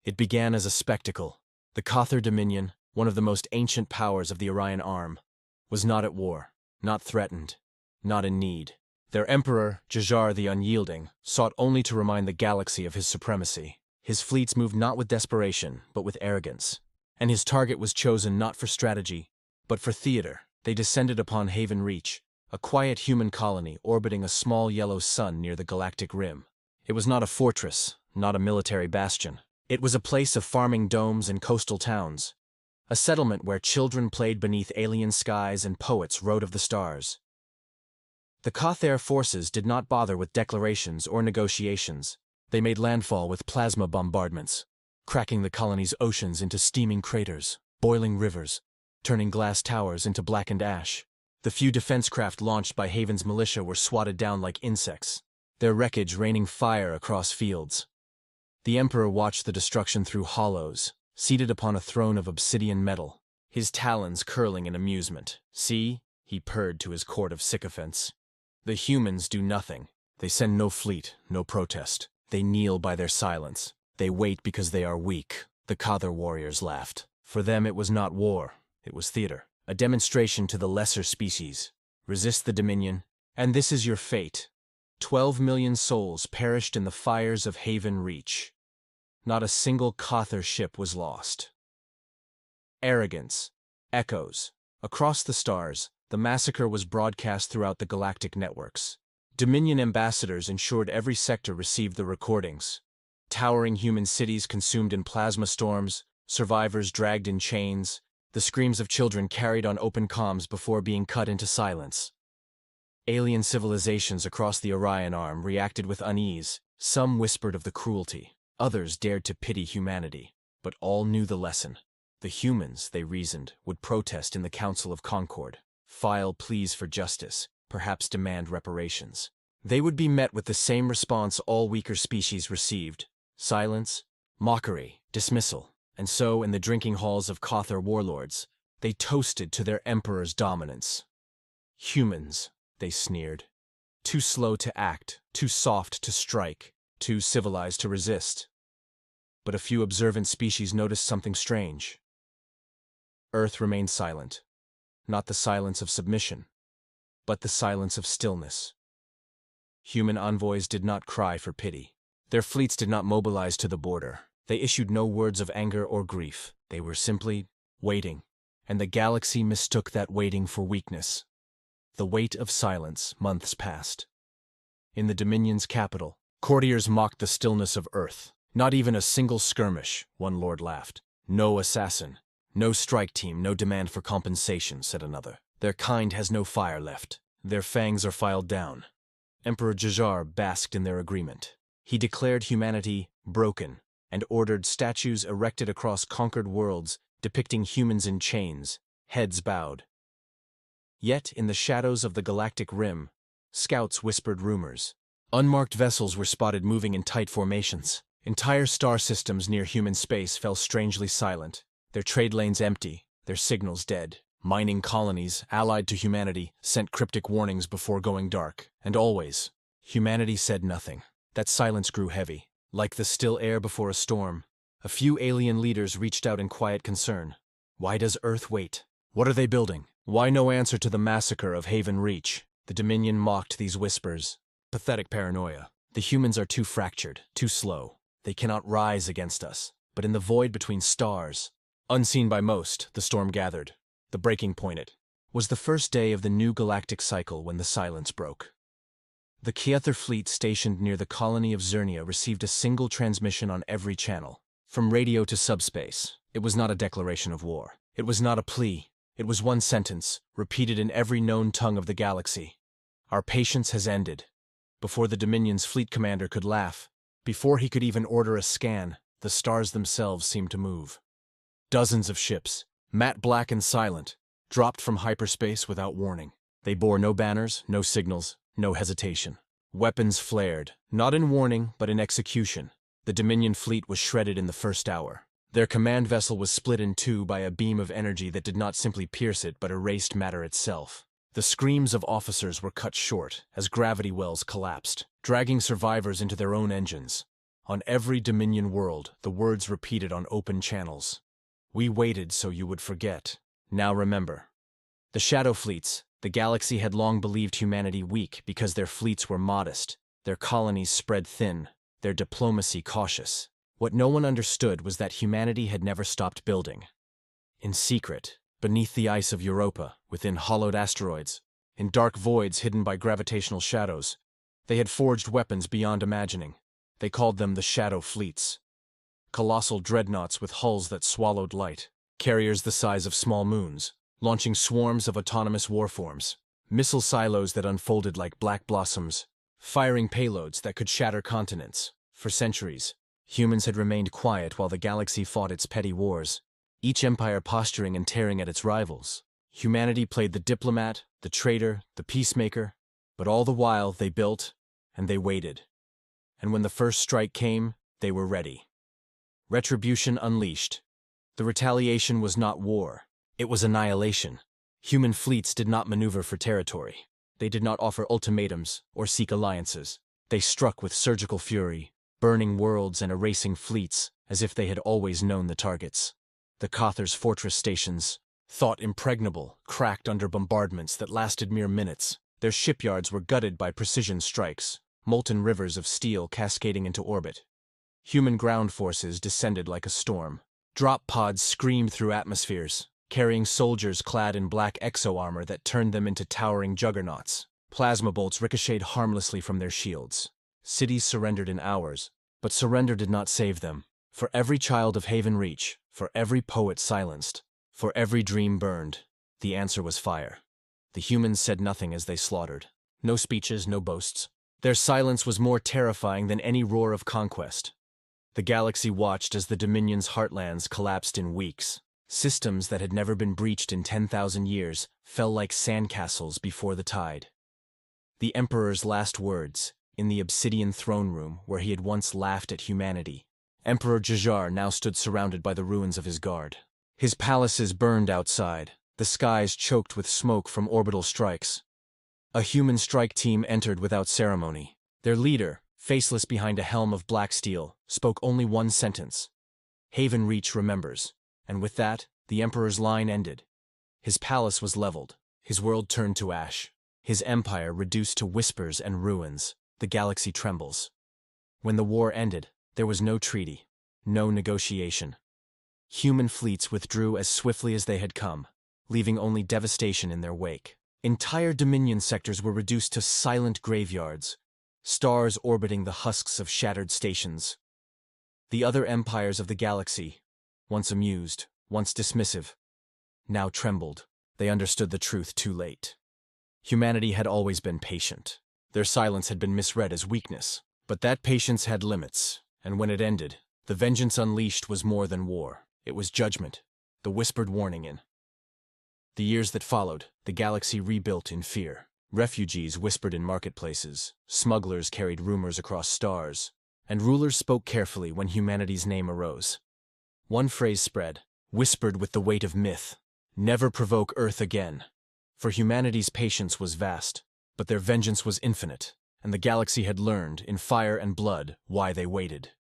It began as a spectacle. The Cathar Dominion, one of the most ancient powers of the Orion Arm, was not at war, not threatened, not in need. Their emperor, Jajar the Unyielding, sought only to remind the galaxy of his supremacy. His fleets moved not with desperation, but with arrogance. And his target was chosen not for strategy, but for theater. They descended upon Haven Reach, a quiet human colony orbiting a small yellow sun near the galactic rim. It was not a fortress, not a military bastion. It was a place of farming domes and coastal towns, a settlement where children played beneath alien skies and poets wrote of the stars. The Cathar forces did not bother with declarations or negotiations. They made landfall with plasma bombardments, cracking the colony's oceans into steaming craters, boiling rivers, turning glass towers into blackened ash. The few defense craft launched by Haven's militia were swatted down like insects, their wreckage raining fire across fields. The Emperor watched the destruction through hollows, seated upon a throne of obsidian metal, his talons curling in amusement. "See," he purred to his court of sycophants. "The humans do nothing. They send no fleet, no protest. They kneel by their silence. They wait because they are weak." The Cathar warriors laughed. For them it was not war, it was theater. A demonstration to the lesser species. Resist the Dominion, and this is your fate. 12 million souls perished in the fires of Haven Reach. Not a single Cathar ship was lost. Arrogance. Echoes. Across the stars, the massacre was broadcast throughout the galactic networks. Dominion ambassadors ensured every sector received the recordings. Towering human cities consumed in plasma storms, survivors dragged in chains, the screams of children carried on open comms before being cut into silence. Alien civilizations across the Orion Arm reacted with unease. Some whispered of the cruelty. Others dared to pity humanity. But all knew the lesson. The humans, they reasoned, would protest in the Council of Concord, file pleas for justice, perhaps demand reparations. They would be met with the same response all weaker species received: silence, mockery, dismissal. And so, in the drinking halls of Cathar warlords, they toasted to their emperor's dominance. "Humans," they sneered. "Too slow to act, too soft to strike, too civilized to resist." But a few observant species noticed something strange. Earth remained silent. Not the silence of submission, but the silence of stillness. Human envoys did not cry for pity. Their fleets did not mobilize to the border. They issued no words of anger or grief. They were simply waiting, and the galaxy mistook that waiting for weakness. The weight of silence. Months passed. In the Dominion's capital, courtiers mocked the stillness of Earth. "Not even a single skirmish," one lord laughed. "No assassin. No strike team, no demand for compensation," said another. "Their kind has no fire left. Their fangs are filed down." Emperor Jajar basked in their agreement. He declared humanity broken and ordered statues erected across conquered worlds depicting humans in chains, heads bowed. Yet, in the shadows of the galactic rim, scouts whispered rumors. Unmarked vessels were spotted moving in tight formations. Entire star systems near human space fell strangely silent, their trade lanes empty, their signals dead. Mining colonies, allied to humanity, sent cryptic warnings before going dark. And always, humanity said nothing. That silence grew heavy, like the still air before a storm. A few alien leaders reached out in quiet concern. Why does Earth wait? What are they building? Why no answer to the massacre of Haven Reach? The Dominion mocked these whispers. Pathetic paranoia. The humans are too fractured, too slow. They cannot rise against us. But in the void between stars, unseen by most, the storm gathered. The breaking point it was the first day of the new galactic cycle when the silence broke. The Cathar fleet stationed near the colony of Zernia received a single transmission on every channel. From radio to subspace, it was not a declaration of war. It was not a plea. It was one sentence, repeated in every known tongue of the galaxy. "Our patience has ended." Before the Dominion's fleet commander could laugh, before he could even order a scan, the stars themselves seemed to move. Dozens of ships, matte black and silent, dropped from hyperspace without warning. They bore no banners, no signals, no hesitation. Weapons flared, not in warning, but in execution. The Dominion fleet was shredded in the first hour. Their command vessel was split in two by a beam of energy that did not simply pierce it, but erased matter itself. The screams of officers were cut short as gravity wells collapsed, dragging survivors into their own engines. On every Dominion world, the words repeated on open channels. We waited so you would forget. Now remember. The Shadow Fleets, the galaxy had long believed humanity weak because their fleets were modest, their colonies spread thin, their diplomacy cautious. What no one understood was that humanity had never stopped building. In secret, beneath the ice of Europa, within hollowed asteroids, in dark voids hidden by gravitational shadows, they had forged weapons beyond imagining. They called them the Shadow Fleets. Colossal dreadnoughts with hulls that swallowed light, carriers the size of small moons, launching swarms of autonomous warforms, missile silos that unfolded like black blossoms, firing payloads that could shatter continents. For centuries, humans had remained quiet while the galaxy fought its petty wars, each empire posturing and tearing at its rivals. Humanity played the diplomat, the traitor, the peacemaker, but all the while they built and they waited. And when the first strike came, they were ready. Retribution unleashed. The retaliation was not war, it was annihilation. Human fleets did not maneuver for territory. They did not offer ultimatums or seek alliances. They struck with surgical fury, burning worlds and erasing fleets as if they had always known the targets. The Cothar's fortress stations, thought impregnable, cracked under bombardments that lasted mere minutes. Their shipyards were gutted by precision strikes, molten rivers of steel cascading into orbit. Human ground forces descended like a storm. Drop pods screamed through atmospheres, carrying soldiers clad in black exo-armor that turned them into towering juggernauts. Plasma bolts ricocheted harmlessly from their shields. Cities surrendered in hours, but surrender did not save them. For every child of Haven Reach, for every poet silenced, for every dream burned, the answer was fire. The humans said nothing as they slaughtered. No speeches, no boasts. Their silence was more terrifying than any roar of conquest. The galaxy watched as the Dominion's heartlands collapsed in weeks. Systems that had never been breached in 10,000 years fell like sandcastles before the tide. The Emperor's last words, in the obsidian throne room where he had once laughed at humanity. Emperor Jajar now stood surrounded by the ruins of his guard. His palaces burned outside, the skies choked with smoke from orbital strikes. A human strike team entered without ceremony. Their leader, faceless behind a helm of black steel, spoke only one sentence. Haven Reach remembers. And with that, the Emperor's line ended. His palace was leveled. His world turned to ash. His empire reduced to whispers and ruins. The galaxy trembles. When the war ended, there was no treaty, no negotiation. Human fleets withdrew as swiftly as they had come, leaving only devastation in their wake. Entire Dominion sectors were reduced to silent graveyards, stars orbiting the husks of shattered stations. The other empires of the galaxy, once amused, once dismissive, now trembled. They understood the truth too late. Humanity had always been patient. Their silence had been misread as weakness. But that patience had limits, and when it ended, the vengeance unleashed was more than war. It was judgment, the whispered warning in. The years that followed, the galaxy rebuilt in fear. Refugees whispered in marketplaces, smugglers carried rumors across stars, and rulers spoke carefully when humanity's name arose. One phrase spread, whispered with the weight of myth: never provoke Earth again. For humanity's patience was vast, but their vengeance was infinite, and the galaxy had learned, in fire and blood, why they waited.